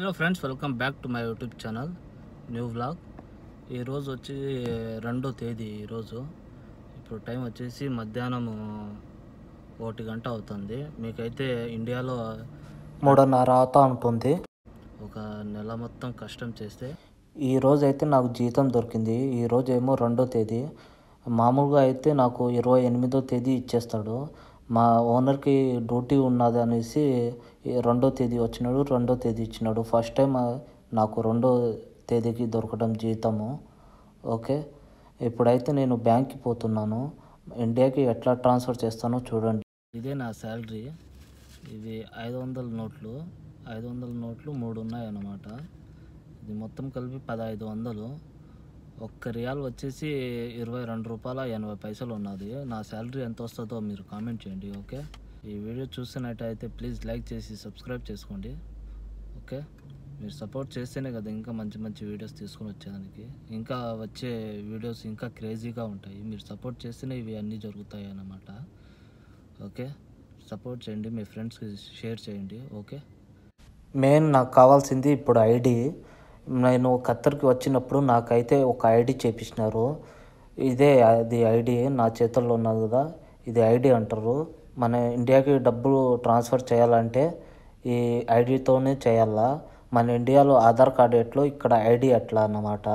Hello friends, welcome back to my YouTube channel new vlog. ఈరోజు వచ్చి 2వ తేదీ. ఈరోజు ఇప్పుడు టైం వచ్చేసి మధ్యాహ్నం 1 గంట అవుతుంది. మీకైతే ఇండియాలో 3:30 అవుతా ఉంటుంది. ఒక నెల మొత్తం కష్టం చేస్తే ఈరోజు అయితే నాకు జీతం దొరికింది. ఈరోజు ఏమో 2వ తేదీ. మామూలుగా అయితే నాకు 28వ తేదీ ఇచ్చేస్తాడు. మా ఓనర్కి డ్యూటీ ఉన్నది అనేసి 2వ తేదీ వచ్చినాడు, 2వ తేదీ ఇచ్చినాడు. ఫస్ట్ టైం నాకు 2వ తేదీకి దొరకడం జీతము. ఓకే, ఇప్పుడైతే నేను బ్యాంక్కి పోతున్నాను. ఇండియాకి ఎట్లా ట్రాన్స్ఫర్ చేస్తానో చూడండి. ఇదే నా శాలరీ. ఇవి 500 నోట్లు. 500 నోట్లు 3 ఉన్నాయన్నమాట. ఇది మొత్తం కలిపి 1500. ఒక్క రియాల్ వచ్చేసి 22 రూపాయల 80 పైసలు ఉన్నది. నా శాలరీ ఎంత వస్తుందో మీరు కామెంట్ చేయండి. ఓకే, ఈ వీడియో చూస్తున్నట్టయితే ప్లీజ్ లైక్ చేసి సబ్స్క్రైబ్ చేసుకోండి. ఓకే, మీరు సపోర్ట్ చేస్తేనే కదా ఇంకా మంచి మంచి వీడియోస్ తీసుకొని వచ్చేదానికి. ఇంకా వచ్చే వీడియోస్ ఇంకా క్రేజీగా ఉంటాయి. మీరు సపోర్ట్ చేస్తేనే ఇవి అన్నీ జరుగుతాయి అన్నమాట. ఓకే, సపోర్ట్ చేయండి, మీ ఫ్రెండ్స్కి షేర్ చేయండి. ఓకే, మెయిన్ నాకు కావాల్సింది ఇప్పుడు ఐడి. నేను ఖత్తర్కి వచ్చినప్పుడు నాకైతే ఒక ఐడి చేపించినారు. ఇదే అది ఐడి నా చేతుల్లో ఉన్నది కదా, ఇది ఐడి అంటారు. మన ఇండియాకి డబ్బులు ట్రాన్స్ఫర్ చేయాలంటే ఈ ఐడితోనే చేయాలా. మన ఇండియాలో ఆధార్ కార్డు ఎట్లో ఇక్కడ ఐడి అట్లా అన్నమాట.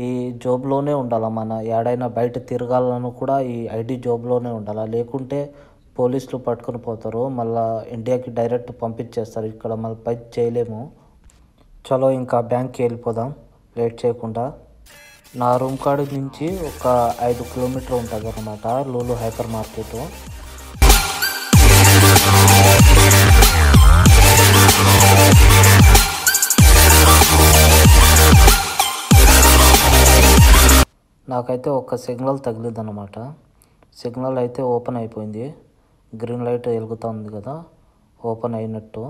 ఈ జాబ్లోనే ఉండాలి. మన ఏడైనా బయట తిరగాలను కూడా ఈ ఐడి జాబ్లోనే ఉండాలి. లేకుంటే పోలీసులు పట్టుకొని పోతారు, మళ్ళీ ఇండియాకి డైరెక్ట్ పంపించేస్తారు. ఇక్కడ మళ్ళీ పై చేయలేము. చలో ఇంకా బ్యాంక్కి వెళ్ళిపోదాం లేట్ చేయకుండా. నా రూమ్ కాడ నుంచి ఒక 5 కిలోమీటర్ ఉంటుంది అన్నమాట లూలు హైపర్ మార్కెట్. నాకైతే ఒక సిగ్నల్ తగిలిందన్నమాట. సిగ్నల్ అయితే ఓపెన్ అయిపోయింది. గ్రీన్ లైట్ వెలుగుతూ ఉంది కదా, ఓపెన్ అయినట్టు.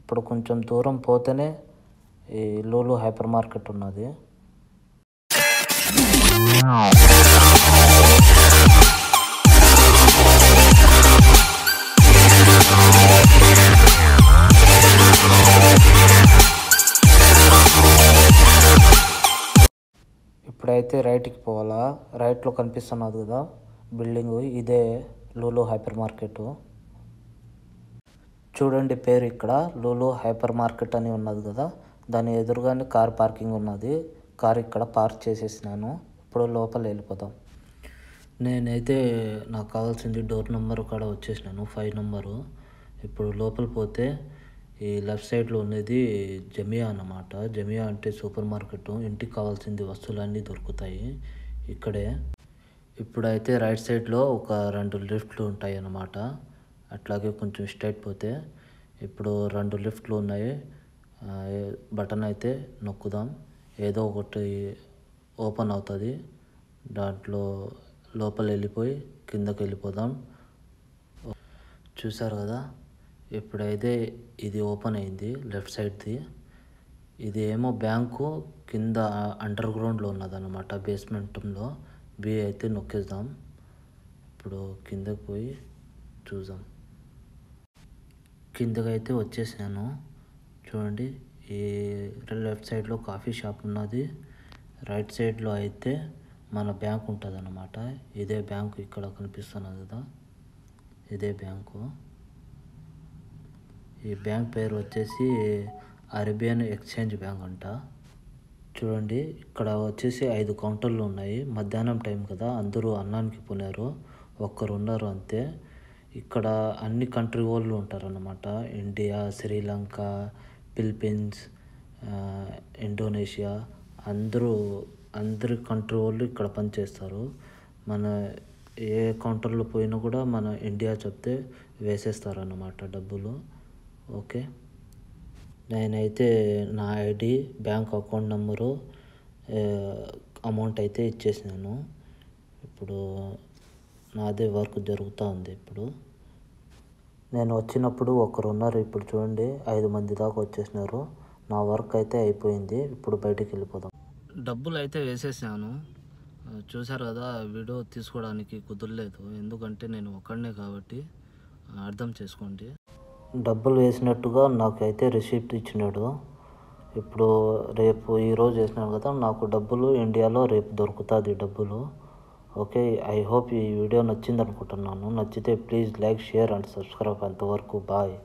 ఇప్పుడు కొంచెం దూరం పోతేనే ఈ లూలు హైపర్ మార్కెట్ ఉన్నది. ఇప్పుడైతే రైట్కి పోవాలా. రైట్లో కనిపిస్తున్నది కదా బిల్డింగు, ఇదే లూలు హైపర్ మార్కెట్. చూడండి పేరు ఇక్కడ లూలు హైపర్ మార్కెట్ అని ఉన్నది కదా, దాని ఎదురుగానే కార్ పార్కింగ్ ఉన్నది. కార్ ఇక్కడ పార్క్ చేసేసినాను. ఇప్పుడు లోపల వెళ్ళిపోతాం. నేనైతే నాకు కావాల్సింది డోర్ నెంబర్ కాడ వచ్చేసినాను, 5 నెంబరు. ఇప్పుడు లోపల పోతే ఈ లెఫ్ట్ సైడ్లో ఉన్నది జమియా అన్నమాట. జమియా అంటే సూపర్ మార్కెట్. ఇంటికి కావాల్సింది వస్తువులన్నీ దొరుకుతాయి ఇక్కడే. ఇప్పుడైతే రైట్ సైడ్లో ఒక 2 లిఫ్ట్లు ఉంటాయి అన్నమాట. అట్లాగే కొంచెం స్ట్రైట్ పోతే ఇప్పుడు 2 లిఫ్ట్లు ఉన్నాయి. బటన్ అయితే నొక్కుదాం, ఏదో ఒకటి ఓపెన్ అవుతుంది. దాంట్లో లోపల వెళ్ళిపోయి కిందకి వెళ్ళిపోదాం. చూసారు కదా, ఇప్పుడైతే ఇది ఓపెన్ అయింది లెఫ్ట్ సైడ్ది. ఇది ఏమో బ్యాంకు కింద అండర్ గ్రౌండ్లో ఉన్నదన్నమాట, బేస్మెంట్లో. బి అయితే నొక్కేద్దాం. ఇప్పుడు కిందకి పోయి చూద్దాం. కిందకైతే వచ్చేసాను. చూడండి, ఈ లెఫ్ట్ సైడ్లో కాఫీ షాప్ ఉన్నది. రైట్ సైడ్లో అయితే మన బ్యాంక్ ఉంటుంది అన్నమాట. ఇదే బ్యాంకు ఇక్కడ కనిపిస్తున్నది కదా, ఇదే బ్యాంకు. ఈ బ్యాంక్ పేరు వచ్చేసి అరేబియన్ ఎక్స్చేంజ్ బ్యాంక్ అంట. చూడండి, ఇక్కడ వచ్చేసి 5 కౌంటర్లు ఉన్నాయి. మధ్యాహ్నం టైం కదా, అందరూ అన్నానికి పోయినారు, ఒక్కరు ఉన్నారు అంతే. ఇక్కడ అన్ని కంట్రీ వాళ్ళు ఉంటారన్నమాట. ఇండియా, శ్రీలంక, ఫిలిప్పీన్స్, ఇండోనేషియా, అందరి కంట్రీ వాళ్ళు ఇక్కడ పనిచేస్తారు. మన ఏ కౌంటర్లో పోయినా కూడా మన ఇండియా చెప్తే వేసేస్తారన్నమాట డబ్బులు. ఓకే, నేనైతే నా ID, bank account number, amount అయితే ఇచ్చేసినాను. ఇప్పుడు నాదే వర్క్ జరుగుతూ ఉంది. ఇప్పుడు నేను వచ్చినప్పుడు ఒకరు ఉన్నారు, ఇప్పుడు చూడండి 5 మంది దాకా వచ్చేసినారు. నా వర్క్ అయితే అయిపోయింది. ఇప్పుడు బయటికి వెళ్ళిపోదాం. డబ్బులు అయితే వేసేసాను. చూసారు కదా, వీడియో తీసుకోవడానికి కుదరలేదు, ఎందుకంటే నేను ఒక్కడనే కాబట్టి అర్థం చేసుకోండి. డబ్బులు వేసినట్టుగా నాకైతే రిసిప్ట్ ఇచ్చినాడు. ఇప్పుడు రేపు ఈరోజు చేసినాను కదా, నాకు డబ్బులు ఇండియాలో రేపు దొరుకుతుంది డబ్బులు. ఓకే, ఐ హోప్ ఈ వీడియో నచ్చింది అనుకుంటున్నాను. నచ్చితే please like, share and subscribe. అంతవరకు బాయ్.